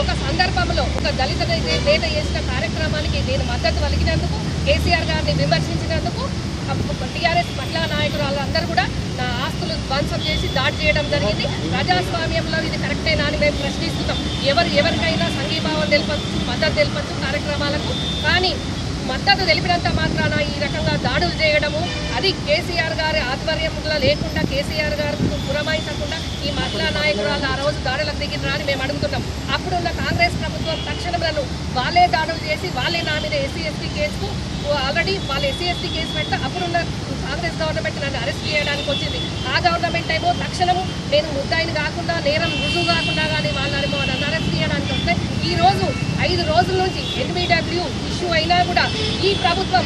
ఒక సందర్భంలో ఒక దళిత నేత చేసిన కార్యక్రమానికి నేను మద్దతు పలికినందుకు, కేసీఆర్ గారిని విమర్శించినందుకు టీఆర్ఎస్ మహిళా నాయకులు అందరూ కూడా నా ఆస్తులు ధ్వంసం చేసి దాడి చేయడం జరిగింది. ప్రజాస్వామ్యంలో ఇది కరెక్టేనా అని మేము ప్రశ్నిస్తున్నాం. ఎవరికైనా సంఘీభావం తెలపచ్చు, మద్దతు తెలపచ్చు కార్యక్రమాలకు. కానీ మద్దతు తెలిపినంత మాత్రాన ఈ రకంగా దాడులు చేయడము, అది కేసీఆర్ గారి ఆధ్వర్యంలో లేకుండా, కేసీఆర్ గారికి పురమాయించకుండా ఈ మహిళా నాయకురాలు ఆ రోజు దాడులకు దిగిరా అని మేము అడుగుతున్నాం. అప్పుడున్న కాంగ్రెస్ ప్రభుత్వం తక్షణంలో వాళ్ళే దాడులు చేసి వాళ్ళే నా మీద ఎస్సీ ఎస్టీ కేసుకు ఆల్రెడీ వాళ్ళు ఎస్సీ ఎస్టీ కేసు పెడితే అప్పుడున్న కాంగ్రెస్ గవర్నమెంట్ నన్ను అరెస్ట్ చేయడానికి వచ్చింది. ఆ గవర్నమెంట్ ఏమో తక్షణము నేను ముద్దాయిని కాకుండా, నేరం రుజువు కాకుండా కానీ వాళ్ళని నన్ను అరెస్ట్ చేయడానికి వస్తే ఈరోజు 5 రోజుల నుంచి NBW ఇష్యూ అయినా కూడా ఈ ప్రభుత్వం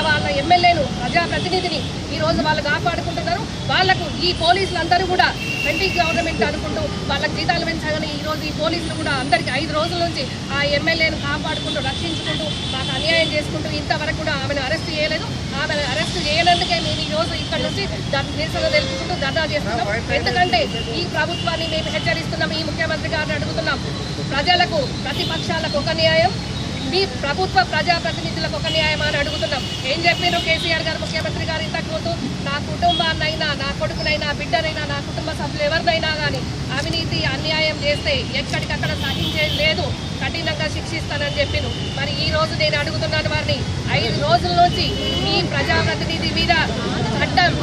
వాళ్ళ ఎమ్మెల్యేను, ప్రజాప్రతినిధిని ఈరోజు వాళ్ళు కాపాడుకుంటున్నారు. వాళ్లకు ఈ పోలీసులందరూ కూడా సెంట్రల్ గవర్నమెంట్ అనుకుంటూ వాళ్ళకి జీతాలు పెంచగానే ఈరోజు ఈ పోలీసులు కూడా అందరికీ 5 రోజుల నుంచి ఆ ఎమ్మెల్యేను కాపాడుకుంటూ, రక్షించుకుంటూ, మాకు అన్యాయం చేసుకుంటూ ఇంతవరకు కూడా ఆమెను అరెస్ట్ చేయలేదు. ఆమెను అరెస్ట్ చేయనందుకే మేము ఈరోజు ఇక్కడ నుంచి నిరసన తెలుపుకుంటూ ధర్నా చేస్తున్నాం. ఎందుకంటే ఈ ప్రభుత్వాన్ని మేము హెచ్చరిస్తున్నాం, ఈ ముఖ్యమంత్రి గారిని అడుగుతున్నాం. ప్రజలకు, ప్రతిపక్షాలకు ఒక న్యాయం, మీ ప్రభుత్వ ప్రజాప్రతినిధులకు ఒక న్యాయం అని అడుగుతున్నాం. ఏం చెప్పారు కేసీఆర్ గారు, ముఖ్యమంత్రి గారు ఇంతకుముందు? నా కుటుంబాన్నైనా, నా కొడుకునైనా, బిడ్డనైనా, నా కుటుంబ సభ్యులు ఎవరినైనా కానీ అవినీతి, అన్యాయం చేస్తే ఎక్కడికక్కడ సహించేది లేదు, కఠినంగా శిక్షిస్తానని చెప్పాను. మరి ఈ రోజు నేను అడుగుతున్నాను వారిని, 5 రోజుల నుంచి మీ ప్రజాప్రతినిధి మీద చట్టం